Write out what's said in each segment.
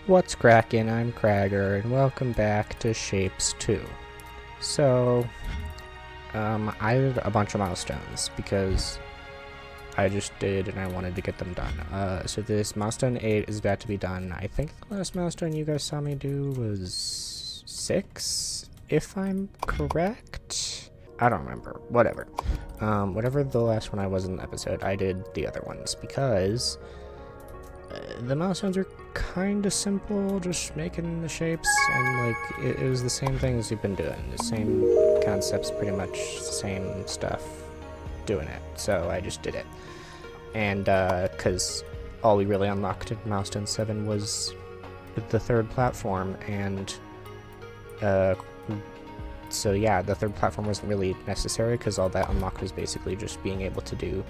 What's crackin'? I'm Cragger, and welcome back to Shapez 2. So, I did a bunch of milestones, because I just did and I wanted to get them done. So this milestone 8 is about to be done. I think the last milestone you guys saw me do was 6, if I'm correct? I don't remember. Whatever. Whatever the last one I was in the episode, I did the other ones, because the milestones are kind of simple, just making the shapes, and like it was the same things we've been doing, the same concepts, pretty much the same stuff, doing it. So I just did it, and because all we really unlocked in milestone 7 was the third platform, and so yeah, the third platform wasn't really necessary because all that unlocked was basically just being able to do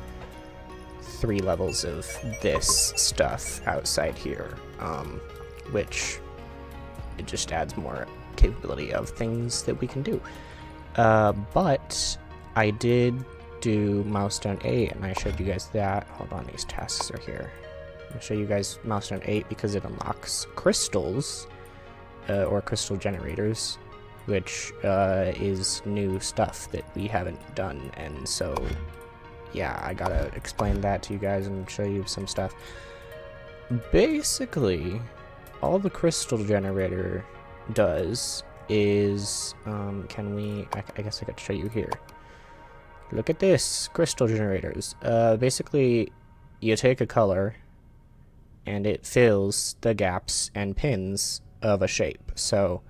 3 levels of this stuff outside here, which it just adds more capability of things that we can do. But I did do milestone 8, and I showed you guys that. Hold on, these tasks are here. I'll show you guys milestone 8 because it unlocks crystals, or crystal generators, which is new stuff that we haven't done, and so yeah, I gotta explain that to you guys and show you some stuff. Basically, all the crystal generator does is, I guess I could show you here. Look at this, crystal generators. Basically, you take a color, and it fills the gaps and pins of a shape. So,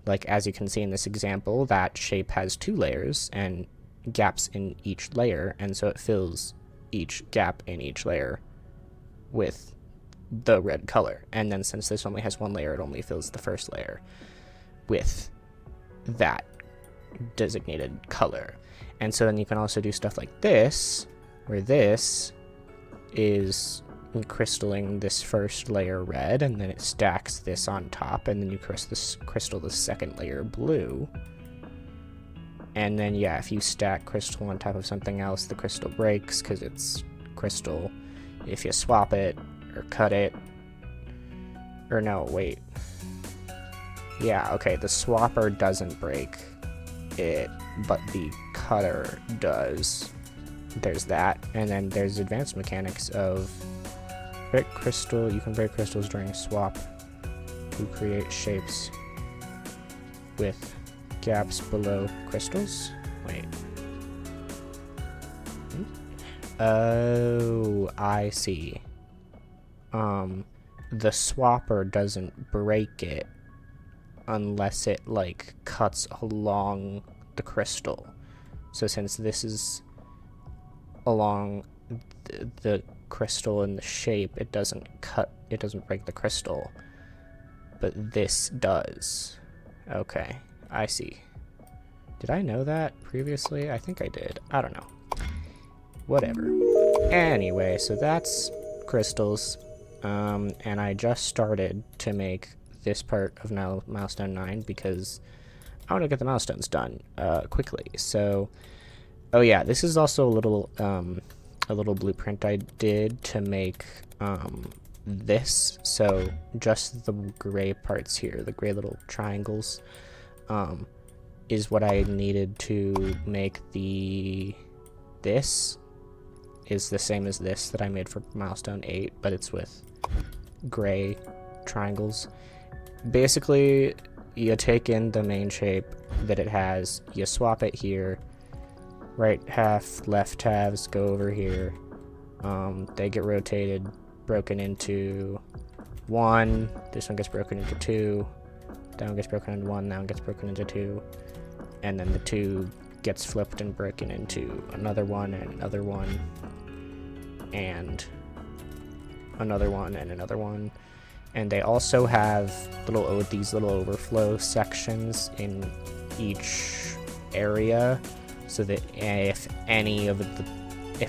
like as you can see in this example, that shape has 2 layers, and gaps in each layer, and so it fills each gap in each layer with the red color. And then since this only has 1 layer, it only fills the first layer with that designated color. And so then you can also do stuff like this, where this is crystalling this first layer red, and then it stacks this on top, and then you crystal the second layer blue. And then, yeah, if you stack crystal on top of something else, the crystal breaks because it's crystal. If you swap it or cut it, or no, wait. Yeah, okay, the swapper doesn't break it, but the cutter does. There's that. And then there's advanced mechanics of break crystal. You can break crystals during swap to create shapes with gaps below crystals. Wait. Oh, I see. The swapper doesn't break it unless it like cuts along the crystal. So since this is along the crystal in the shape, it doesn't break the crystal, but this does. Okay, I see. Did I know that previously? I think I did. I don't know. Whatever. Anyway, so that's crystals. And I just started to make this part of now milestone 9 because I want to get the milestones done quickly. So, oh yeah, this is also a little blueprint I did to make this. So just the gray parts here, the gray little triangles, is what I needed to make this is the same as this that I made for milestone 8, but it's with gray triangles. Basically, you take in the main shape that it has, you swap it here, right half, left halves go over here, they get rotated, broken into 1, this one gets broken into 2, that one gets broken into 1, that one gets broken into 2, and then the 2 gets flipped and broken into another one, and another one, and another one, and another one. And they also have these little overflow sections in each area, so that if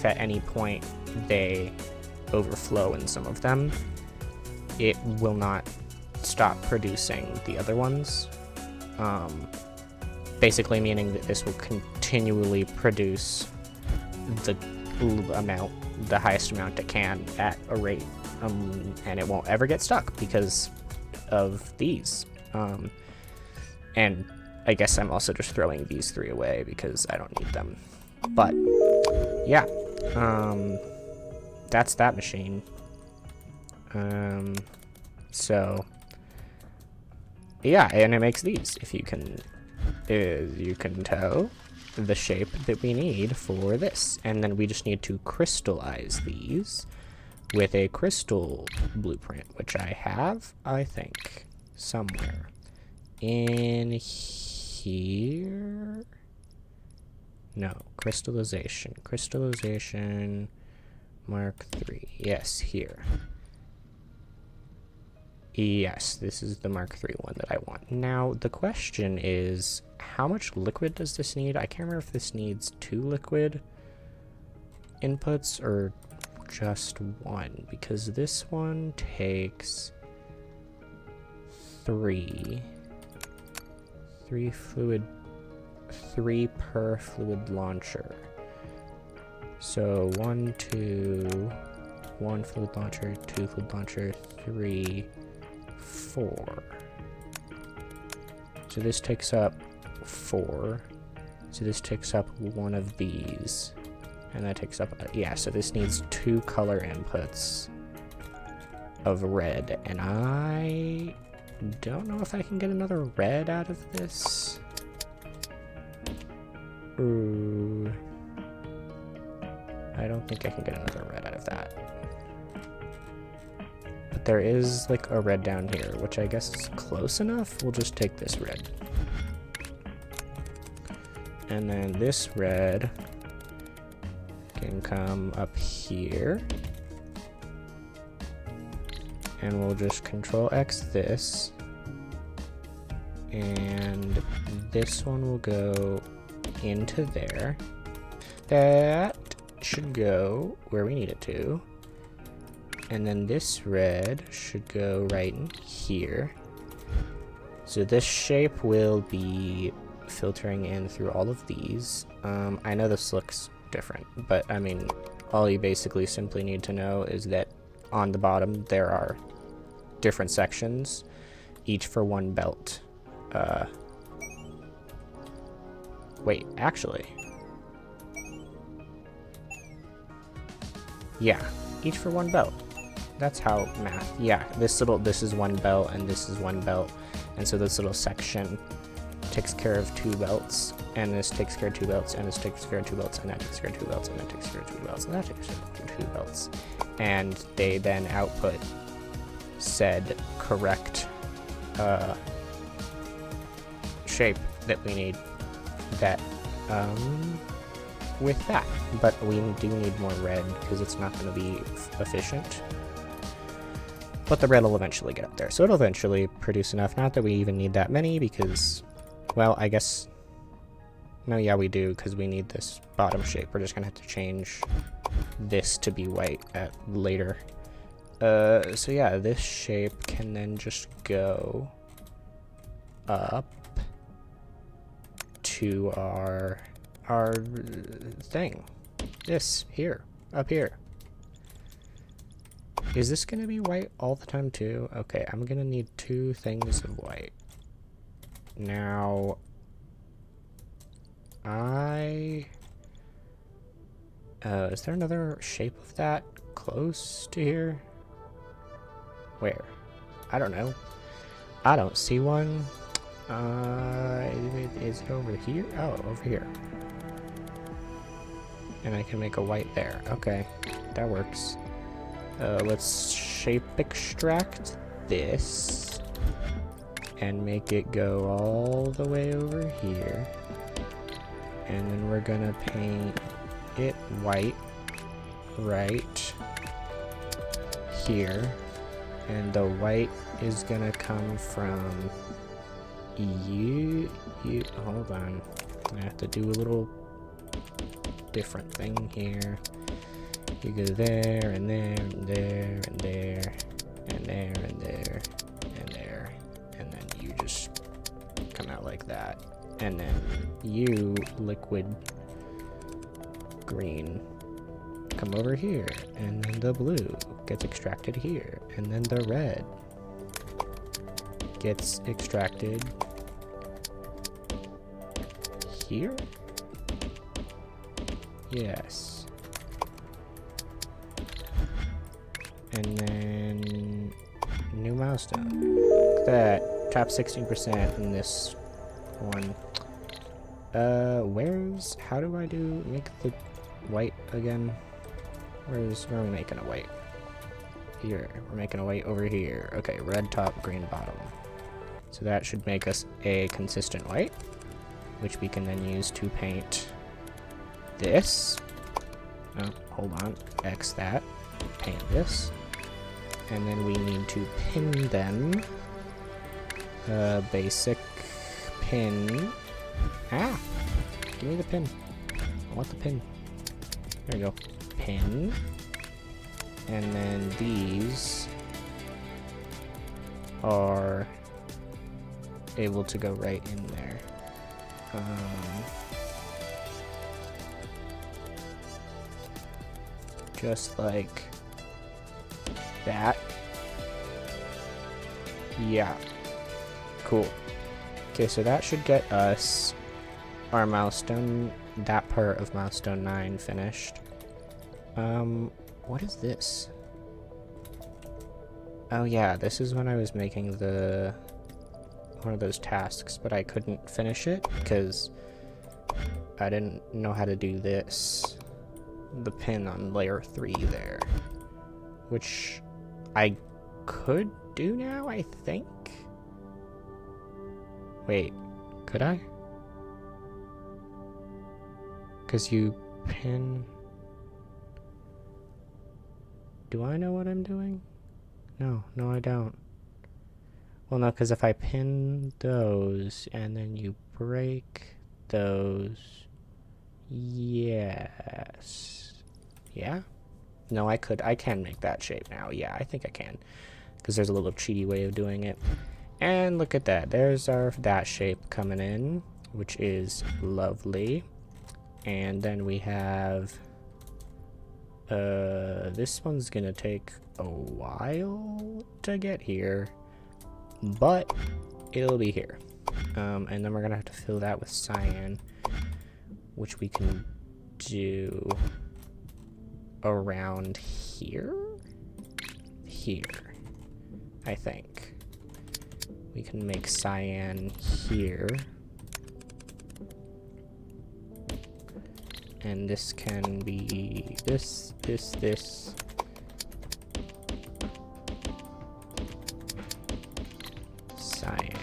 at any point they overflow in some of them, it will not stop producing the other ones. Basically meaning that this will continually produce the highest amount it can at a rate and it won't ever get stuck because of these. And I guess I'm also just throwing these 3 away because I don't need them. But yeah, that's that machine. So yeah, and it makes these. If you can tell the shape that we need for this, and then we just need to crystallize these with a crystal blueprint, which I have, I think, somewhere in here. No, crystallization Mark 3. Yes, here. Yes, this is the Mark 3 one that I want. Now, the question is, how much liquid does this need? I can't remember if this needs 2 liquid inputs or just 1, because this one takes 3 per fluid launcher. So 1, 2, 1 fluid launcher, 2 fluid launcher, 3, 4. So this takes up 4. So this takes up 1 of these. And that takes up, yeah, so this needs 2 color inputs of red. And I don't know if I can get another red out of this. Ooh. I don't think I can get another red out of that. But there is like a red down here, which I guess is close enough. We'll just take this red. And then this red can come up here. And we'll just Control X this. And this one will go into there. That should go where we need it to. And then this red should go right in here. So this shape will be filtering in through all of these. I know this looks different, but I mean, all you basically simply need to know is that on the bottom there are different sections, each for 1 belt. Wait, actually. Yeah, each for 1 belt. That's how math. Yeah, this is 1 belt and this is 1 belt. And so this little section takes care of 2 belts, and this takes care of 2 belts, and this takes care of 2 belts, and that takes care of 2 belts, and that takes care of 2 belts, and that takes care of 2 belts. And they then output said correct shape that we need that with that. But we do need more red because it's not going to be efficient. But the red will eventually get up there. So it'll eventually produce enough. Not that we even need that many because, well, I guess, no, yeah, we do because we need this bottom shape. We're just going to have to change this to be white at later. So yeah, this shape can then just go up to our thing. This here, up here. Is this gonna be white all the time too? Okay, I'm gonna need 2 things of white. Now, is there another shape of that close to here? Where? I don't know. I don't see one. Is it over here? Oh, over here. And I can make a white there. Okay, that works. Let's shape extract this and make it go all the way over here. And then we're gonna paint it white right here. And the white is gonna come from you, hold on. I have to do a little different thing here. You go there, and there, and there, and there, and there, and there, and there, and then you just come out like that. And then you, liquid green, come over here, and then the blue gets extracted here, and then the red gets extracted here? Yes. And then new milestone. Look at that. Top 16% in this one. How do I make the white again? Where are we making a white? Here. We're making a white over here. Okay, red top, green bottom. So that should make us a consistent white, which we can then use to paint this. Oh, hold on. X that. Paint this. And then we need to pin them. Basic pin. Ah! Give me the pin. I want the pin. There we go. Pin. And then these are able to go right in there. Just like that. Yeah. Cool. Okay, so that should get us our milestone, that part of milestone 9 finished. What is this? Oh yeah, this is when I was making one of those tasks, but I couldn't finish it because I didn't know how to do this. The pin on layer 3 there. Which I could do now, I think? Wait, could I? Because you pin... Do I know what I'm doing? No, I don't. Well, no, because if I pin those and then you break those... Yes. Yeah? No, I can make that shape now. Yeah, I think I can. Because there's a little cheaty way of doing it. And look at that. There's that shape coming in, which is lovely. And then we have... this one's gonna take a while to get here. But it'll be here. And then we're gonna have to fill that with cyan, which we can do around here? Here, I think. We can make cyan here. And this can be this. Cyan.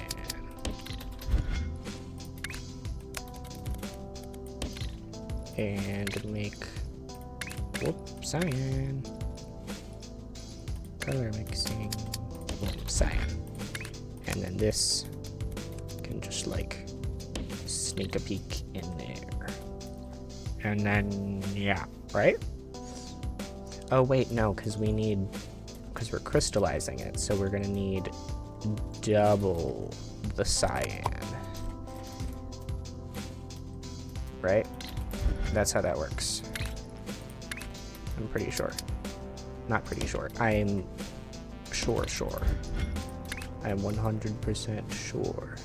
And make, cyan. Color mixing, cyan. And then this can just like sneak a peek in there. And then, yeah, right? Oh wait, no, because we're crystallizing it, so we're gonna need double the cyan. Right? That's how that works. I'm pretty sure. Not pretty sure. I'm sure. I'm 100% sure.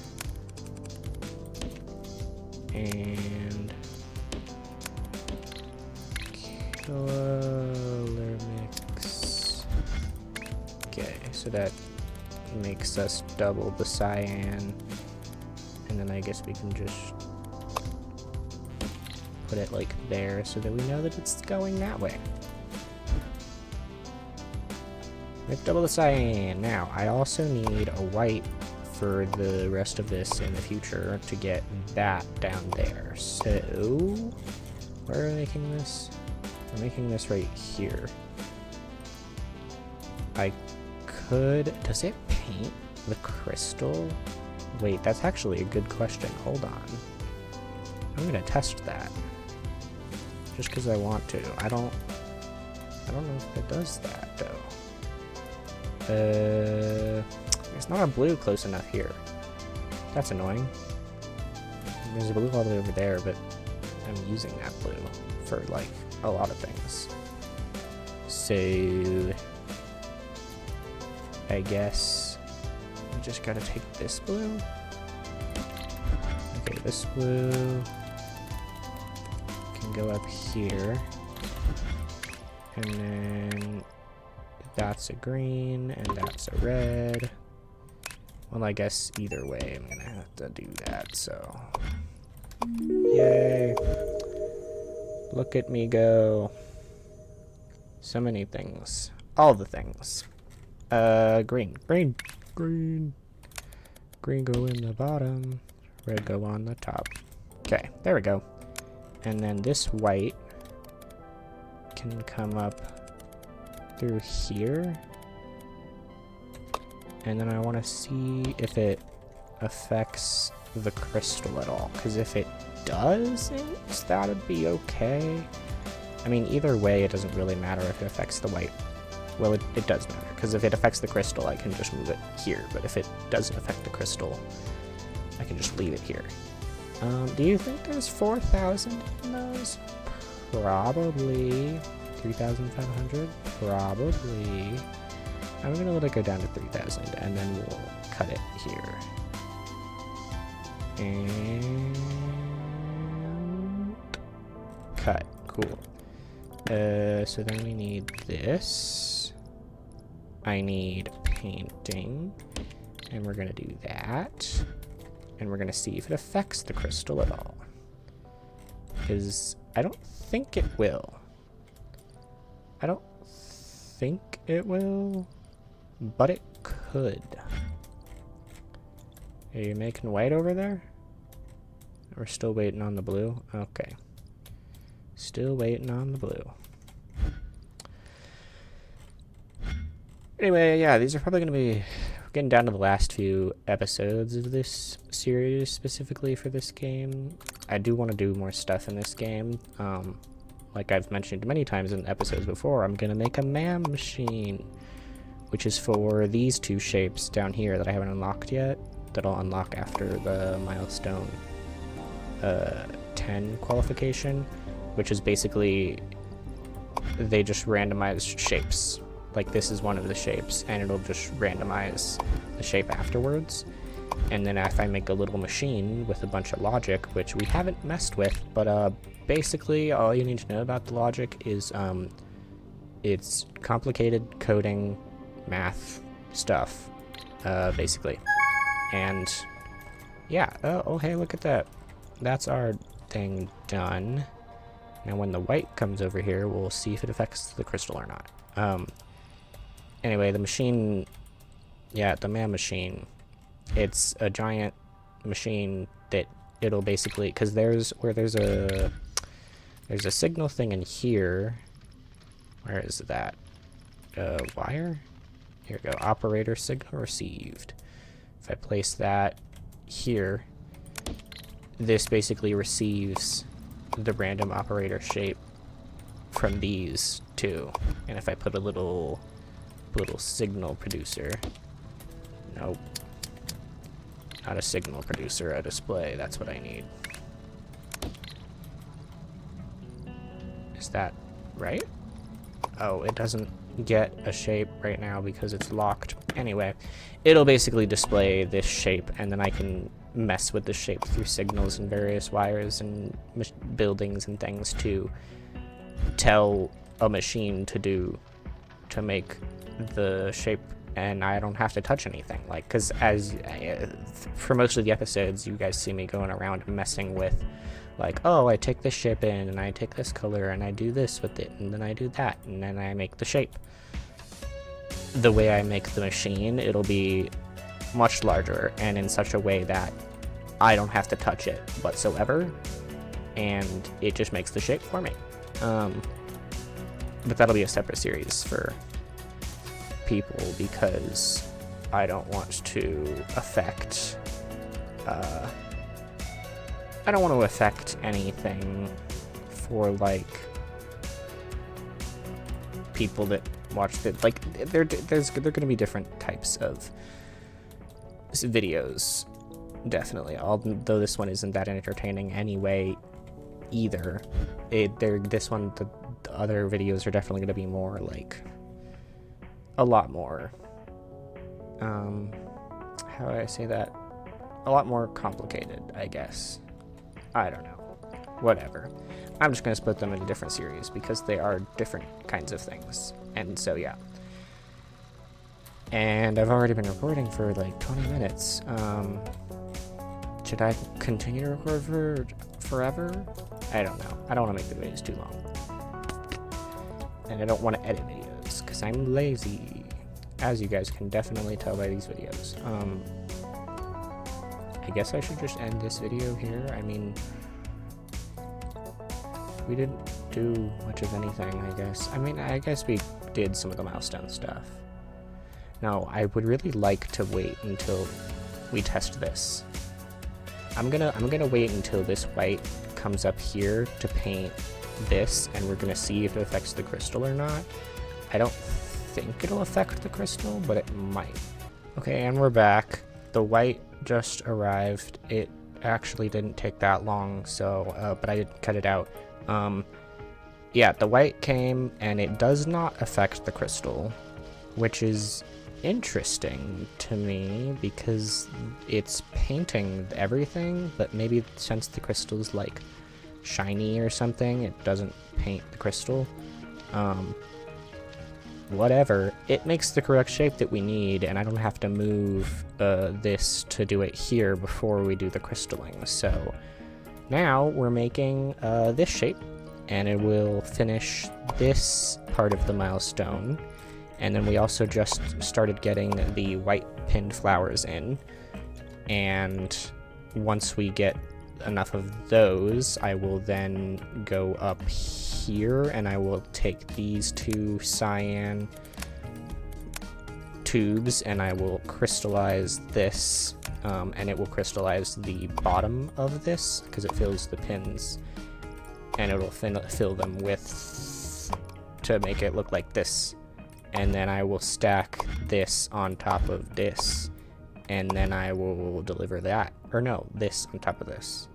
And color mix. Okay, so that makes us double the cyan. And then I guess we can just put it like there so that we know that it's going that way. Make double the cyan. Now, I also need a white for the rest of this in the future to get that down there. So, where are we making this? We're making this right here. I could... Does it paint the crystal? Wait, that's actually a good question. Hold on. I'm gonna test that. Just because I want to. I don't know if it does that, though. There's not a blue close enough here. That's annoying. There's a blue all the way over there, but I'm using that blue for, like, a lot of things. So I guess we just gotta take this blue. Okay, this blue can go up here. And then that's a green and that's a red. Well, I guess either way I'm gonna have to do that, so. Yay. Look at me go. So many things. All the things. Green. Green. Green. Green go in the bottom. Red go on the top. Okay, there we go. And then this white can come up through here. And then I want to see if it affects the crystal at all. Because if it doesn't, that would be okay. I mean, either way, it doesn't really matter if it affects the white. Well, it does matter. Because if it affects the crystal, I can just move it here. But if it doesn't affect the crystal, I can just leave it here. Do you think there's 4,000 in those? Probably. 3,500? Probably. I'm gonna let it go down to 3,000, and then we'll cut it here. And cut. Cool. So then we need this. I need painting, and we're gonna do that. And we're gonna see if it affects the crystal at all. Because I don't think it will. I don't think it will, but it could. Are you making white over there? We're still waiting on the blue? Okay. Still waiting on the blue. Anyway, yeah, these are probably going to be getting down to the last few episodes of this series, specifically for this game. I do want to do more stuff in this game. Like I've mentioned many times in episodes before, I'm going to make a MAM machine, which is for these two shapes down here that I haven't unlocked yet, that I'll unlock after the milestone 10 qualification, which is basically they just randomize shapes. Like this is one of the shapes, and it'll just randomize the shape afterwards. And then if I make a little machine with a bunch of logic, which we haven't messed with, but basically all you need to know about the logic is it's complicated coding, math stuff, basically. And yeah, oh hey, look at that. That's our thing done. Now when the white comes over here, we'll see if it affects the crystal or not. Anyway, the machine, yeah, the MAM machine, it's a giant machine that it'll basically, because there's a signal thing in here. Where is that? Wire? Here we go, operator signal received. If I place that here, this basically receives the random operator shape from these two. And if I put a little signal producer, nope, not a signal producer, a display, that's what I need. Is that right? Oh, it doesn't get a shape right now because it's locked. Anyway, it'll basically display this shape, and then I can mess with the shape through signals and various wires and buildings and things to tell a machine to make the shape, and I don't have to touch anything. Like, because as for most of the episodes, you guys see me going around messing with, like, oh, I take this shape in, and I take this color, and I do this with it, and then I do that, and then I make the shape. The way I make the machine, it'll be much larger, and in such a way that I don't have to touch it whatsoever, and it just makes the shape for me. But that'll be a separate series for people, because I don't want to affect anything for like people that watch the, like, there's gonna be different types of videos, definitely, although this one isn't that entertaining anyway either. This one, the other videos are definitely going to be more like a lot more how do I say that, a lot more complicated, I guess. I don't know, whatever. I'm just going to split them into different series because they are different kinds of things. And so yeah, and I've already been recording for like 20 minutes. Should I continue to record for forever? I don't know. I don't want to make the videos too long. And I don't want to edit videos, because I'm lazy. As you guys can definitely tell by these videos. I guess I should just end this video here. I mean, we didn't do much of anything, I guess. I mean, I guess we did some of the milestone stuff. No, I would really like to wait until we test this. I'm gonna wait until this white comes up here to paint this, and we're gonna see if it affects the crystal or not. I don't think it'll affect the crystal, but it might. Okay, and we're back. The white just arrived. It actually didn't take that long, so but I did cut it out. Yeah, the white came, and it does not affect the crystal, which is interesting to me because it's painting everything, but maybe since the crystal's like shiny or something, it doesn't paint the crystal. Whatever, it makes the correct shape that we need, and I don't have to move this to do it here before we do the crystalling. So now we're making this shape, and it will finish this part of the milestone. And then we also just started getting the white pinned flowers in, and once we get enough of those, I will then go up here and I will take these two cyan tubes and I will crystallize this, and it will crystallize the bottom of this because it fills the pins, and it will fill them with to make it look like this. And then I will stack this on top of this, and then I will deliver that. Or no, this on top of this.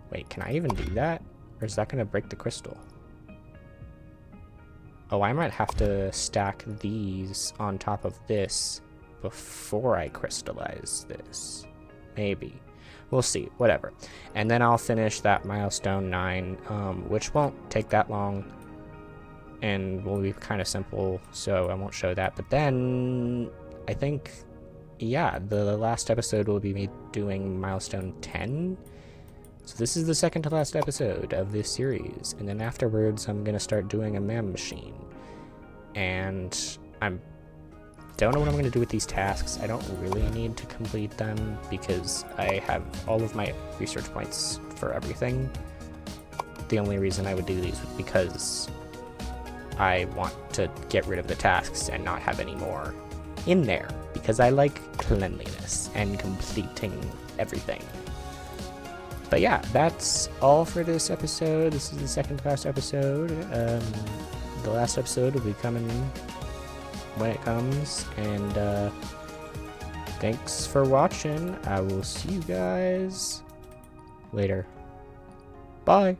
Wait, can I even do that? Or is that going to break the crystal? Oh, I might have to stack these on top of this before I crystallize this. Maybe. We'll see. Whatever. And then I'll finish that milestone 9, which won't take that long. And will be kind of simple, so I won't show that. But then, I think, yeah, the last episode will be me doing milestone 10. So this is the second to last episode of this series. And then afterwards, I'm going to start doing a MAM machine. And I don't know what I'm going to do with these tasks. I don't really need to complete them because I have all of my research points for everything. The only reason I would do these would because I want to get rid of the tasks and not have any more in there, because I like cleanliness and completing everything. But yeah, that's all for this episode. This is the second to last episode. The last episode will be coming when it comes, and thanks for watching. I will see you guys later. Bye.